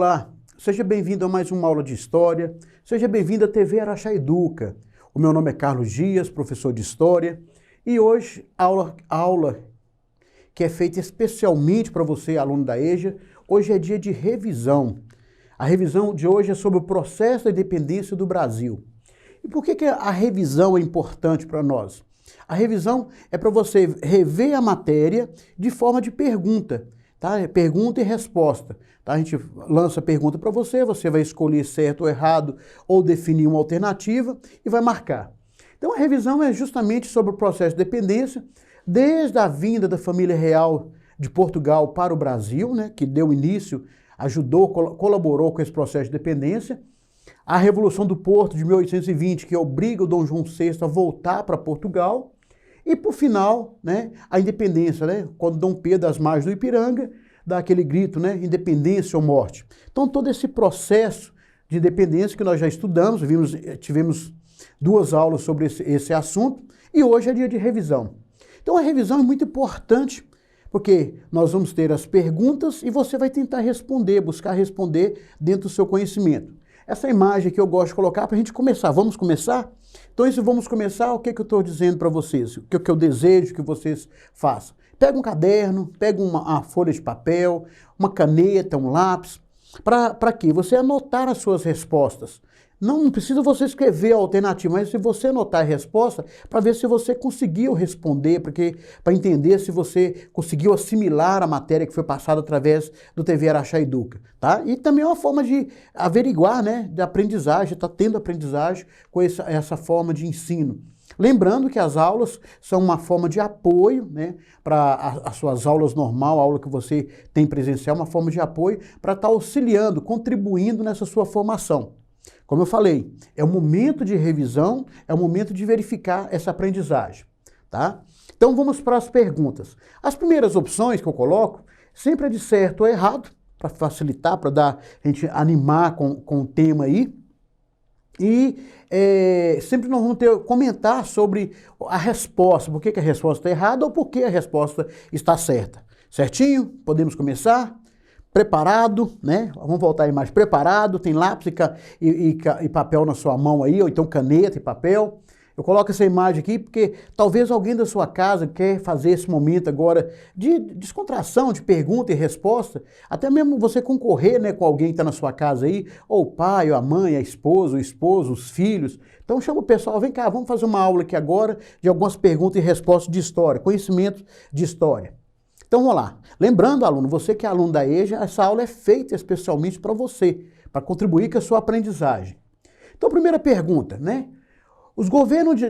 Olá, seja bem-vindo a mais uma aula de História, seja bem-vindo à TV Araxá Educa. O meu nome é Carlos Dias, professor de História, e hoje a aula que é feita especialmente para você, aluno da EJA, hoje é dia de revisão. A revisão de hoje é sobre o processo da independência do Brasil. E por que a revisão é importante para nós? A revisão é para você rever a matéria de forma de pergunta, tá? Pergunta e resposta. Tá? A gente lança a pergunta para você, você vai escolher certo ou errado ou definir uma alternativa e vai marcar. Então a revisão é justamente sobre o processo de independência, desde a vinda da família real de Portugal para o Brasil, né, que deu início, ajudou, colaborou com esse processo de independência, a Revolução do Porto de 1820, que obriga o Dom João VI a voltar para Portugal, e por final, né, a independência, né, quando Dom Pedro, às margens do Ipiranga, dá aquele grito, né, independência ou morte. Então todo esse processo de independência que nós já estudamos, tivemos 2 aulas sobre esse assunto, e hoje é dia de revisão. Então a revisão é muito importante, porque nós vamos ter as perguntas e você vai tentar responder, buscar responder dentro do seu conhecimento. Essa imagem que eu gosto de colocar para a gente começar. Vamos começar? Então, se vamos começar, o que eu estou dizendo para vocês? O que eu desejo que vocês façam? Pega um caderno, pega uma folha de papel, uma caneta, um lápis. Para quê? Você anotar as suas respostas. Não precisa você escrever a alternativa, mas se você anotar a resposta, para ver se você conseguiu responder, para entender se você conseguiu assimilar a matéria que foi passada através do TV Araxá Educa, tá? E também é uma forma de averiguar, né, de aprendizagem, está tendo aprendizagem com essa forma de ensino. Lembrando que as aulas são uma forma de apoio, né, para as suas aulas normal, a aula que você tem presencial, uma forma de apoio para estar auxiliando, contribuindo nessa sua formação. Como eu falei, é um momento de revisão, é um momento de verificar essa aprendizagem, tá? Então vamos para as perguntas. As primeiras opções que eu coloco sempre é de certo ou errado, para facilitar, para a gente animar com o tema aí. E sempre nós vamos comentar sobre a resposta, por que a resposta está errada ou por que a resposta está certa. Certinho? Podemos começar? Preparado, né? Vamos voltar a imagem. Preparado, tem lápis e papel na sua mão aí, ou então caneta e papel. Eu coloco essa imagem aqui porque talvez alguém da sua casa quer fazer esse momento agora de descontração, de pergunta e resposta, até mesmo você concorrer, né, com alguém que está na sua casa aí, ou o pai, ou a mãe, a esposa, o esposo, os filhos. Então chama o pessoal, vem cá, vamos fazer uma aula aqui agora de algumas perguntas e respostas de história, conhecimento de história. Então vamos lá. Lembrando, aluno, você que é aluno da EJA, essa aula é feita especialmente para você, para contribuir com a sua aprendizagem. Então, primeira pergunta, né? Os governos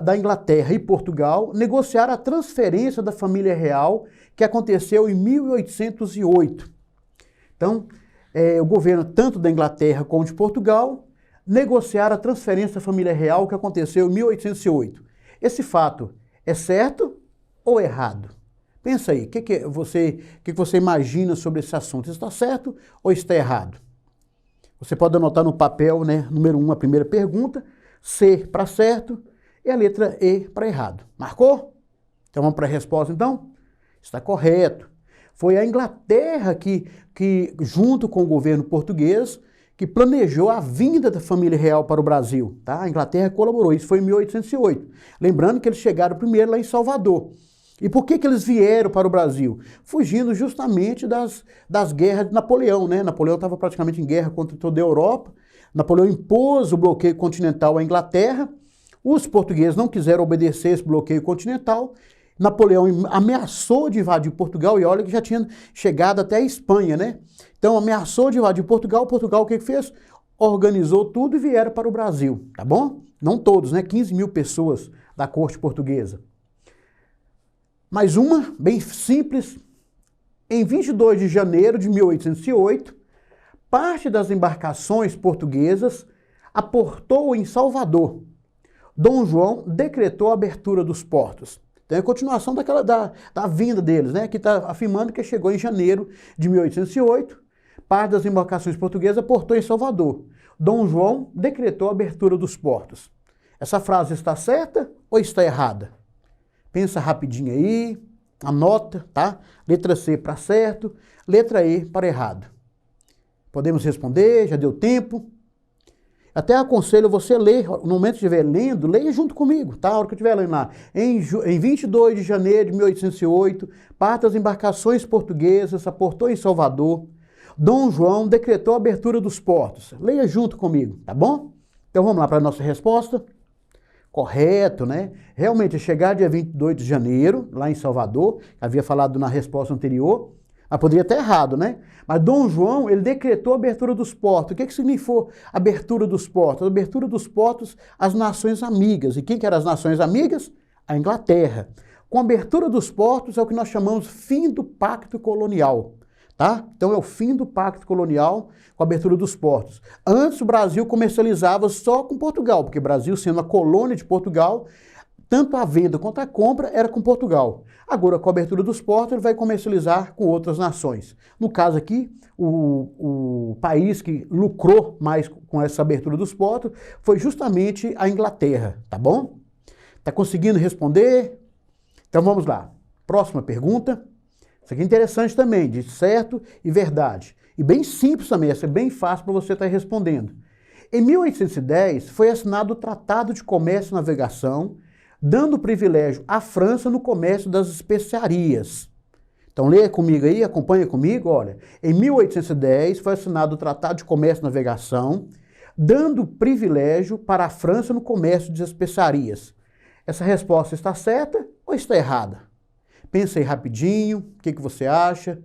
da Inglaterra e Portugal negociaram a transferência da família real que aconteceu em 1808. Então, o governo tanto da Inglaterra como de Portugal negociaram a transferência da família real que aconteceu em 1808. Esse fato é certo ou errado? Pensa aí, o que você imagina sobre esse assunto? Está certo ou está errado? Você pode anotar no papel, né, número 1, a primeira pergunta, C para certo e a letra E para errado. Marcou? Então vamos para a resposta então? Está correto. Foi a Inglaterra que junto com o governo português, que planejou a vinda da família real para o Brasil. Tá? A Inglaterra colaborou, isso foi em 1808. Lembrando que eles chegaram primeiro lá em Salvador. E por que eles vieram para o Brasil? Fugindo justamente das guerras de Napoleão, né? Napoleão estava praticamente em guerra contra toda a Europa. Napoleão impôs o bloqueio continental à Inglaterra. Os portugueses não quiseram obedecer esse bloqueio continental. Napoleão ameaçou de invadir Portugal, e olha que já tinha chegado até a Espanha, né? Então ameaçou de invadir Portugal. Portugal o que fez? Organizou tudo e vieram para o Brasil, tá bom? Não todos, né? 15 mil pessoas da corte portuguesa. Mais uma, bem simples. Em 22 de janeiro de 1808, parte das embarcações portuguesas aportou em Salvador. Dom João decretou a abertura dos portos. Então é a continuação da vinda deles, né? Que está afirmando que chegou em janeiro de 1808, parte das embarcações portuguesas aportou em Salvador. Dom João decretou a abertura dos portos. Essa frase está certa ou está errada? Pensa rapidinho aí. Anota, tá? Letra C para certo, letra E para errado. Podemos responder, já deu tempo. Até aconselho você ler, no momento que estiver lendo, leia junto comigo, tá? A hora que eu estiver lendo lá. Em 22 de janeiro de 1808, parte das embarcações portuguesas aportou em Salvador. Dom João decretou a abertura dos portos. Leia junto comigo, tá bom? Então vamos lá para a nossa resposta. Correto, né? Realmente, chegar dia 22 de janeiro, lá em Salvador, havia falado na resposta anterior, mas poderia estar errado, né? Mas Dom João, ele decretou a abertura dos portos. O que significou abertura dos portos? A abertura dos portos às nações amigas. E quem que eram as nações amigas? A Inglaterra. Com a abertura dos portos é o que nós chamamos fim do pacto colonial. Tá? Então é o fim do pacto colonial com a abertura dos portos. Antes o Brasil comercializava só com Portugal, porque o Brasil, sendo uma colônia de Portugal, tanto a venda quanto a compra era com Portugal. Agora, com a abertura dos portos, ele vai comercializar com outras nações. No caso aqui, o país que lucrou mais com essa abertura dos portos foi justamente a Inglaterra, tá bom? Tá conseguindo responder? Então vamos lá. Próxima pergunta. Isso aqui é interessante também, de certo e verdade. E bem simples também, essa é bem fácil para você estar respondendo. Em 1810, foi assinado o Tratado de Comércio e Navegação, dando privilégio à França no comércio das especiarias. Então leia comigo aí, acompanha comigo, olha. Em 1810, foi assinado o Tratado de Comércio e Navegação, dando privilégio para a França no comércio de especiarias. Essa resposta está certa ou está errada? Pensa aí rapidinho, o que você acha?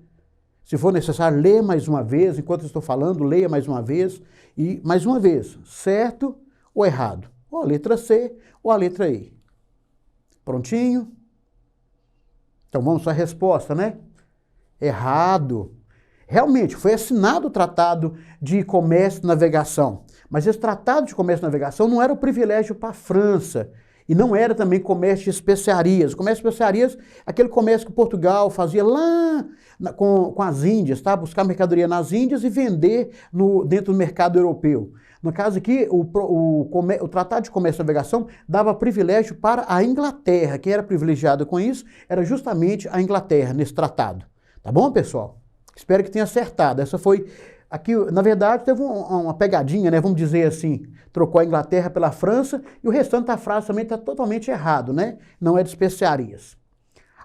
Se for necessário, lê mais uma vez, enquanto eu estou falando, leia mais uma vez. E mais uma vez, certo ou errado? Ou a letra C ou a letra E. Prontinho? Então vamos à resposta, né? Errado. Realmente, foi assinado o Tratado de Comércio e Navegação. Mas esse Tratado de Comércio e Navegação não era o privilégio para a França. E não era também comércio de especiarias. O comércio de especiarias, aquele comércio que Portugal fazia lá com as Índias, tá? Buscar mercadoria nas Índias e vender dentro do mercado europeu. No caso aqui, o Tratado de Comércio e Navegação dava privilégio para a Inglaterra. Quem era privilegiado com isso era justamente a Inglaterra, nesse tratado. Tá bom, pessoal? Espero que tenha acertado. Essa foi... Aqui, na verdade, teve uma pegadinha, né? Vamos dizer assim, trocou a Inglaterra pela França e o restante da frase também está totalmente errado, né? Não é de especiarias.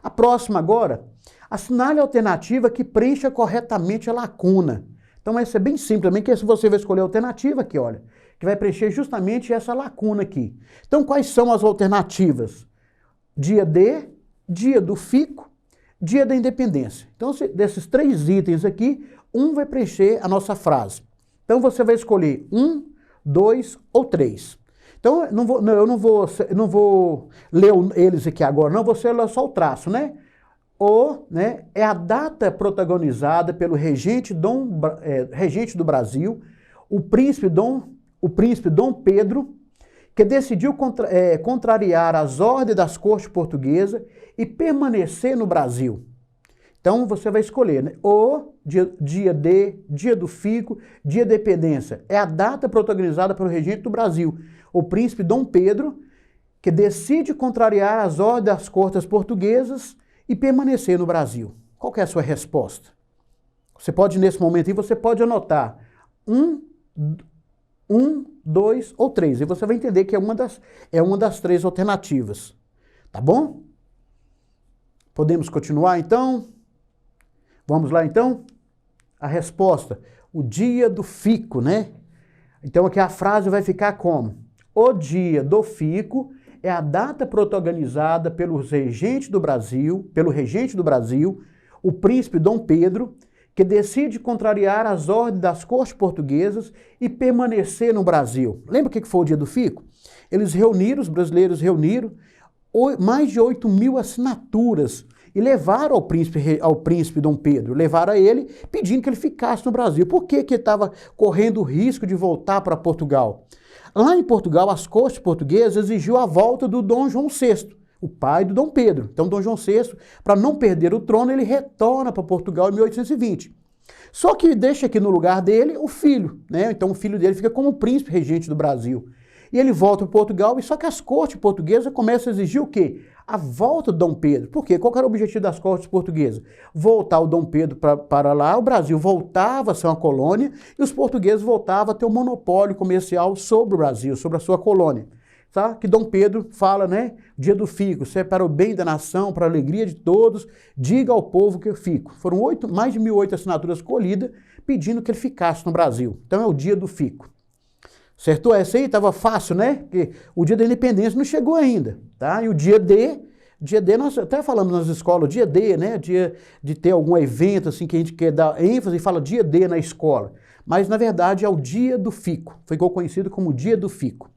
A próxima agora, assinale a alternativa que preencha corretamente a lacuna. Então essa é bem simples também, que se você vai escolher a alternativa aqui, olha, que vai preencher justamente essa lacuna aqui. Então quais são as alternativas? Dia D, dia do fico, dia da independência. Então desses três itens aqui, um vai preencher a nossa frase. Então você vai escolher 1, 2 ou 3. Então eu não vou ler eles aqui agora, não, você lê só o traço, né? O, né, é a data protagonizada pelo regente do Brasil, o príncipe Dom Pedro, que decidiu contrariar as ordens das cortes portuguesas e permanecer no Brasil. Então você vai escolher, né? O, dia D, dia do fico, dia da independência. É a data protagonizada pelo regente do Brasil, o príncipe Dom Pedro, que decide contrariar as ordens das cortes portuguesas e permanecer no Brasil. Qual que é a sua resposta? Você pode, nesse momento aí, você pode anotar 1, 2 ou 3. E você vai entender que é uma das três alternativas. Tá bom? Podemos continuar, então? Vamos lá, então? A resposta, o dia do fico, né? Então aqui a frase vai ficar como? O dia do fico é a data protagonizada pelo regente do Brasil, o príncipe Dom Pedro, que decide contrariar as ordens das cortes portuguesas e permanecer no Brasil. Lembra o que foi o dia do fico? Os brasileiros reuniram mais de 8.000 assinaturas e levaram ao príncipe Dom Pedro, levaram a ele pedindo que ele ficasse no Brasil. Por que ele estava correndo o risco de voltar para Portugal? Lá em Portugal, as cortes portuguesas exigiu a volta do Dom João VI, o pai do Dom Pedro. Então, Dom João VI, para não perder o trono, ele retorna para Portugal em 1820. Só que deixa aqui no lugar dele o filho, né? Então, o filho dele fica como príncipe regente do Brasil. E ele volta para Portugal, e só que as cortes portuguesas começam a exigir o quê? A volta do Dom Pedro. Por quê? Qual era o objetivo das cortes portuguesas? Voltar o Dom Pedro para lá, o Brasil voltava a ser uma colônia e os portugueses voltavam a ter um monopólio comercial sobre o Brasil, sobre a sua colônia. Tá? Que Dom Pedro fala, né? Dia do fico, se é para o bem da nação, para a alegria de todos, diga ao povo que eu fico. Foram mais de 1.008 assinaturas colhidas pedindo que ele ficasse no Brasil. Então é o dia do fico. Certo? Essa aí estava fácil, né? Porque o dia da independência não chegou ainda, tá? E o dia D, nós até falamos nas escolas, o dia D, né? Dia de ter algum evento assim que a gente quer dar ênfase e fala dia D na escola. Mas na verdade é o dia do fico. Ficou conhecido como dia do fico.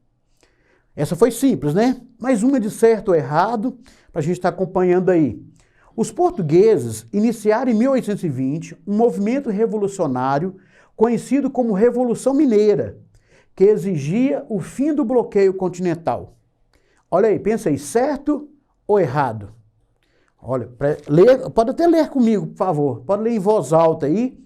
Essa foi simples, né? Mais uma de certo ou errado, para a gente estar acompanhando aí. Os portugueses iniciaram em 1820 um movimento revolucionário conhecido como Revolução Mineira, que exigia o fim do bloqueio continental. Olha aí, pensa aí, certo ou errado? Olha, pode até ler comigo, por favor. Pode ler em voz alta aí.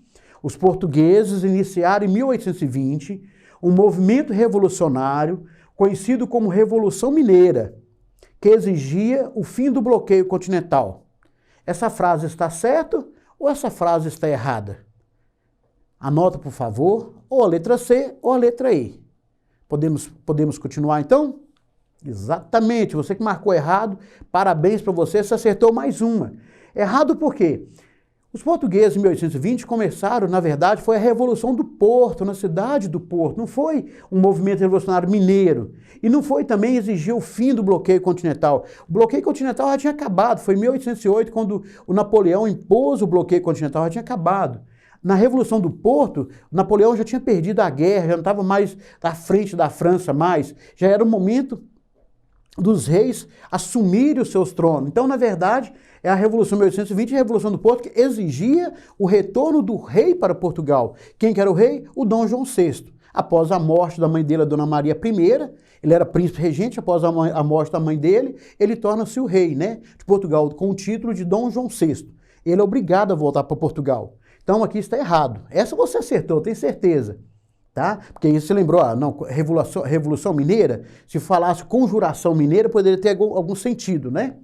Os portugueses iniciaram em 1820 um movimento revolucionário conhecido como Revolução Mineira, que exigia o fim do bloqueio continental. Essa frase está certa ou essa frase está errada? Anota, por favor, ou a letra C ou a letra E. Podemos continuar, então? Exatamente, você que marcou errado, parabéns para você, você acertou mais uma. Errado por quê? Os portugueses, em 1820, começaram, na verdade, foi a Revolução do Porto, na cidade do Porto. Não foi um movimento revolucionário mineiro. E não foi também exigir o fim do bloqueio continental. O bloqueio continental já tinha acabado. Foi em 1808, quando o Napoleão impôs o bloqueio continental, já tinha acabado. Na Revolução do Porto, Napoleão já tinha perdido a guerra, já não estava mais à frente da França mais. Já era o momento dos reis assumirem os seus tronos. Então, na verdade, é a Revolução de 1820 e a Revolução do Porto que exigia o retorno do rei para Portugal. Quem que era o rei? O Dom João VI. Após a morte da mãe dele, a Dona Maria I, ele era príncipe regente, após a morte da mãe dele, ele torna-se o rei, né, de Portugal, com o título de Dom João VI. Ele é obrigado a voltar para Portugal. Então, aqui está errado. Essa você acertou, tenho certeza. Tá? Porque aí você lembrou, não, Revolução Mineira, se falasse Conjuração Mineira, poderia ter algum sentido, né?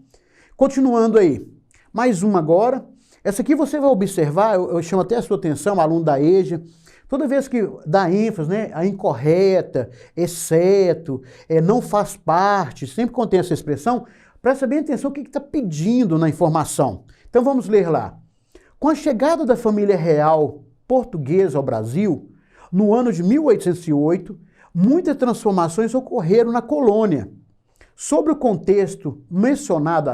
Continuando aí, mais uma agora. Essa aqui você vai observar, eu chamo até a sua atenção, aluno da EJA, toda vez que dá ênfase, né, a incorreta, exceto, não faz parte, sempre contém essa expressão, presta bem atenção o que está pedindo na informação. Então vamos ler lá. Com a chegada da família real portuguesa ao Brasil, no ano de 1808, muitas transformações ocorreram na colônia. Sobre o contexto mencionado,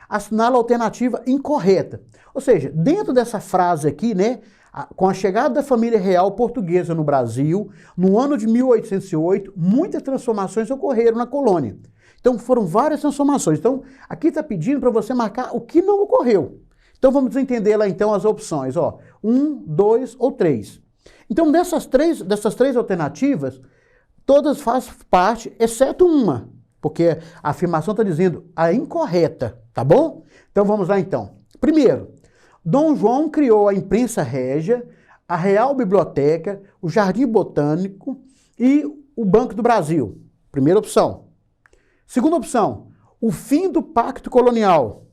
assinala a alternativa incorreta. Ou seja, dentro dessa frase aqui, né, com a chegada da família real portuguesa no Brasil, no ano de 1808, muitas transformações ocorreram na colônia. Então foram várias transformações. Então aqui está pedindo para você marcar o que não ocorreu. Então vamos entender lá então as opções, ó, 1, 2 ou 3. Então dessas três alternativas, todas fazem parte, exceto uma, porque a afirmação está dizendo a incorreta, tá bom? Então vamos lá então. Primeiro, Dom João criou a imprensa régia, a Real Biblioteca, o Jardim Botânico e o Banco do Brasil. Primeira opção. Segunda opção, o fim do Pacto Colonial.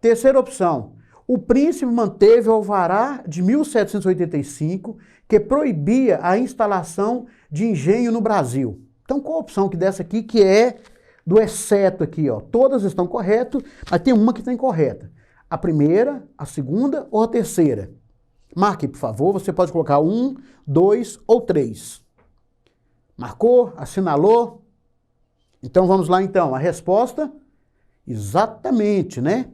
Terceira opção, o príncipe manteve o alvará de 1785, que proibia a instalação de engenho no Brasil. Então, qual a opção que dessa aqui, que é do exceto aqui, ó? Todas estão corretas, mas tem uma que está incorreta. A primeira, a segunda ou a terceira? Marque, por favor, você pode colocar 1, 2 ou 3. Marcou? Assinalou? Então, vamos lá então. A resposta, exatamente, né?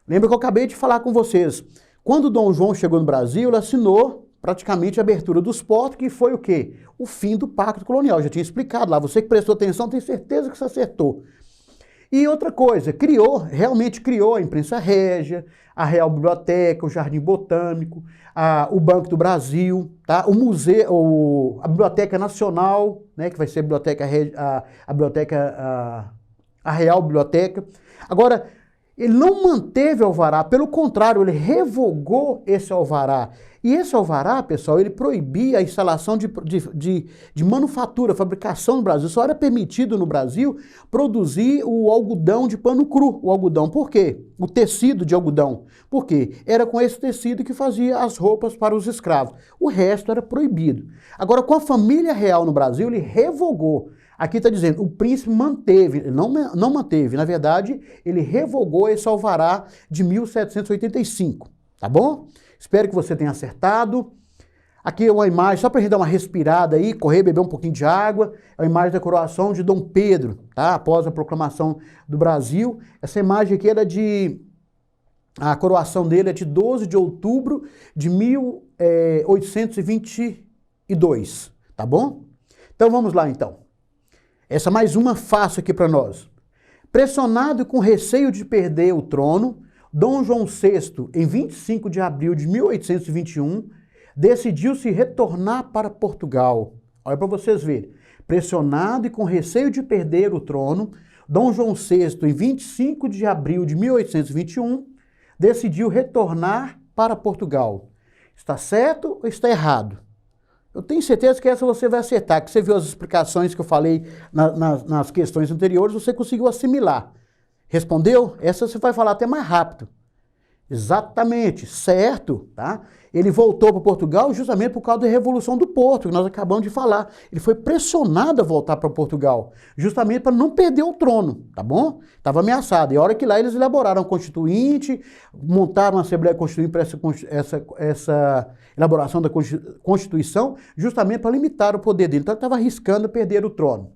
Lembra que eu acabei de falar com vocês. Quando Dom João chegou no Brasil, ele assinou praticamente a abertura dos portos, que foi o quê? O fim do Pacto Colonial. Eu já tinha explicado lá. Você que prestou atenção, tem certeza que você acertou. E outra coisa, realmente criou a imprensa régia, a Real Biblioteca, o Jardim Botânico, o Banco do Brasil, tá? O museu, a Biblioteca Nacional, né, que vai ser a Real Biblioteca. Agora, Ele não manteve o alvará, pelo contrário, ele revogou esse alvará. E esse alvará, pessoal, ele proibia a instalação de manufatura, fabricação no Brasil. Só era permitido no Brasil produzir o algodão de pano cru. O algodão, por quê? O tecido de algodão. Por quê? Era com esse tecido que fazia as roupas para os escravos. O resto era proibido. Agora, com a família real no Brasil, ele revogou. Aqui está dizendo, o príncipe manteve, não manteve, na verdade, ele revogou esse alvará de 1785, tá bom? Espero que você tenha acertado. Aqui é uma imagem, só para a gente dar uma respirada aí, correr, beber um pouquinho de água, é a imagem da coroação de Dom Pedro, tá? Após a proclamação do Brasil. Essa imagem aqui era a coroação dele é de 12 de outubro de 1822, tá bom? Então vamos lá então. Essa mais uma fácil aqui para nós. Pressionado e com receio de perder o trono, Dom João VI, em 25 de abril de 1821, decidiu se retornar para Portugal. Olha para vocês verem. Pressionado e com receio de perder o trono, Dom João VI, em 25 de abril de 1821, decidiu retornar para Portugal. Está certo ou está errado? Eu tenho certeza que essa você vai acertar, que você viu as explicações que eu falei nas questões anteriores, você conseguiu assimilar. Respondeu? Essa você vai falar até mais rápido. Exatamente, certo, tá? Ele voltou para Portugal justamente por causa da Revolução do Porto, que nós acabamos de falar. Ele foi pressionado a voltar para Portugal, justamente para não perder o trono, tá bom? Estava ameaçado. E a hora que lá eles elaboraram a Constituinte, montaram uma Assembleia Constituinte para essa elaboração da Constituição, justamente para limitar o poder dele. Então ele estava arriscando perder o trono.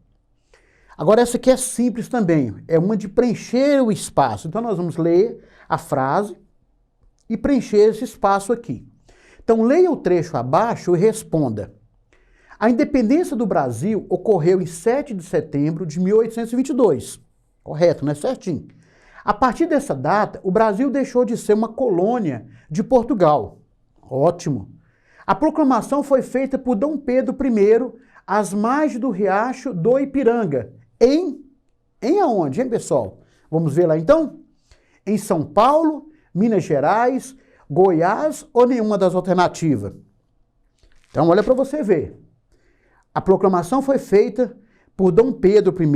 Agora essa aqui é simples também, é uma de preencher o espaço. Então nós vamos ler a frase e preencher esse espaço aqui. Então leia o trecho abaixo e responda. A independência do Brasil ocorreu em 7 de setembro de 1822. Correto, né? Certinho. A partir dessa data, o Brasil deixou de ser uma colônia de Portugal. Ótimo. A proclamação foi feita por Dom Pedro I às margens do riacho do Ipiranga. Em aonde, hein, pessoal? Vamos ver lá então? Em São Paulo, Minas Gerais, Goiás ou nenhuma das alternativas? Então, olha para você ver. A proclamação foi feita por Dom Pedro I,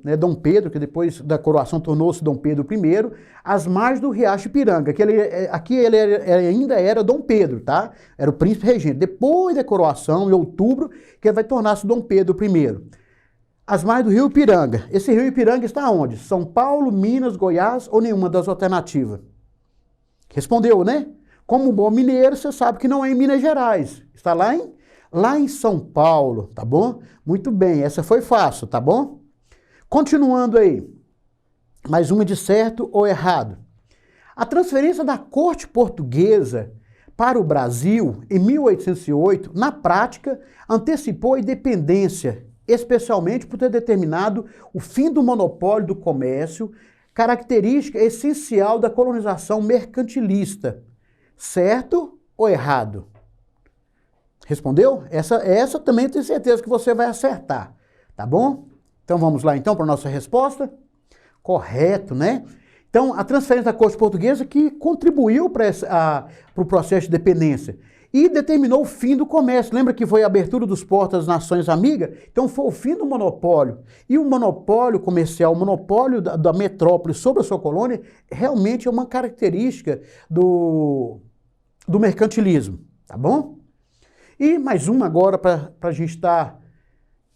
né, Dom Pedro, que depois da coroação tornou-se Dom Pedro I, às margens do riacho Ipiranga, que aqui ele ainda era Dom Pedro, tá? Era o príncipe regente. Depois da coroação, em outubro, que ele vai tornar-se Dom Pedro I. As margens do rio Ipiranga. Esse rio Ipiranga está onde? São Paulo, Minas, Goiás ou nenhuma das alternativas? Respondeu, né? Como um bom mineiro, você sabe que não é em Minas Gerais. Está lá em São Paulo, tá bom? Muito bem, essa foi fácil, tá bom? Continuando aí. Mais uma de certo ou errado. A transferência da corte portuguesa para o Brasil, em 1808, na prática, antecipou a independência, especialmente por ter determinado o fim do monopólio do comércio, característica essencial da colonização mercantilista. Certo ou errado? Respondeu? Essa também tenho certeza que você vai acertar, tá bom? Então vamos lá então para a nossa resposta. Correto, né? Então a transferência da corte portuguesa que contribuiu para o processo de dependência e determinou o fim do comércio. Lembra que foi a abertura dos portos das nações amigas? Então foi o fim do monopólio. E o monopólio comercial, o monopólio da metrópole sobre a sua colônia, realmente é uma característica do mercantilismo, tá bom? E mais uma agora para a gente estar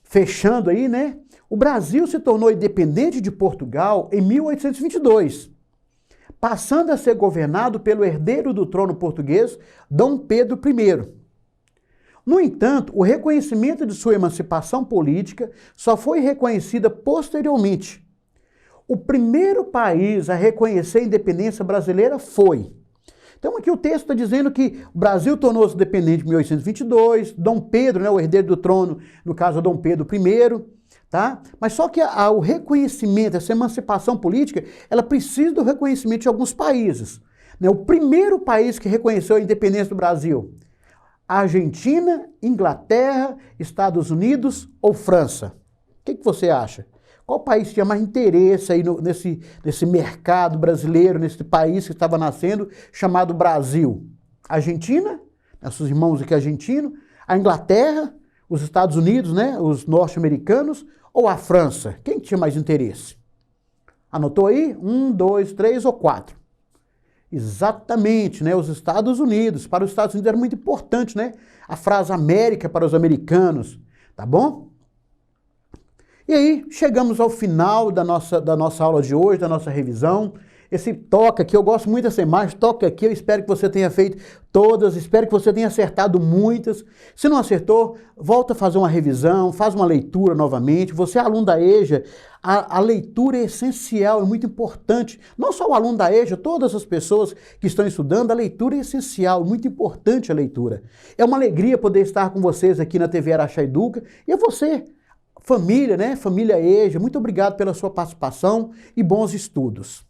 fechando aí, né? O Brasil se tornou independente de Portugal em 1822. Passando a ser governado pelo herdeiro do trono português, Dom Pedro I. No entanto, o reconhecimento de sua emancipação política só foi reconhecida posteriormente. O primeiro país a reconhecer a independência brasileira foi. Então aqui o texto está dizendo que o Brasil tornou-se independente em 1822, Dom Pedro, né, o herdeiro do trono, no caso Dom Pedro I, tá? Mas só que o reconhecimento, essa emancipação política, ela precisa do reconhecimento de alguns países. Né? O primeiro país que reconheceu a independência do Brasil, Argentina, Inglaterra, Estados Unidos ou França? O que você acha? Qual país tinha mais interesse aí nesse mercado brasileiro, nesse país que estava nascendo, chamado Brasil? A Argentina, nossos irmãos aqui argentinos, a Inglaterra, os Estados Unidos, né, os norte-americanos, ou a França? Quem tinha mais interesse? Anotou aí? 1, 2, 3 ou 4? Exatamente, né? Os Estados Unidos. Para os Estados Unidos era muito importante, né? A frase América para os americanos, tá bom? E aí, chegamos ao final da nossa aula de hoje, da nossa revisão. Esse toque aqui, eu gosto muito dessa imagem, toque aqui, eu espero que você tenha feito todas, espero que você tenha acertado muitas. Se não acertou, volta a fazer uma revisão, faz uma leitura novamente. Você é aluno da EJA, a leitura é essencial, é muito importante. Não só o aluno da EJA, todas as pessoas que estão estudando, a leitura é essencial, muito importante a leitura. É uma alegria poder estar com vocês aqui na TV Araxá Educa, e a você, família, né? Família EJA, muito obrigado pela sua participação e bons estudos.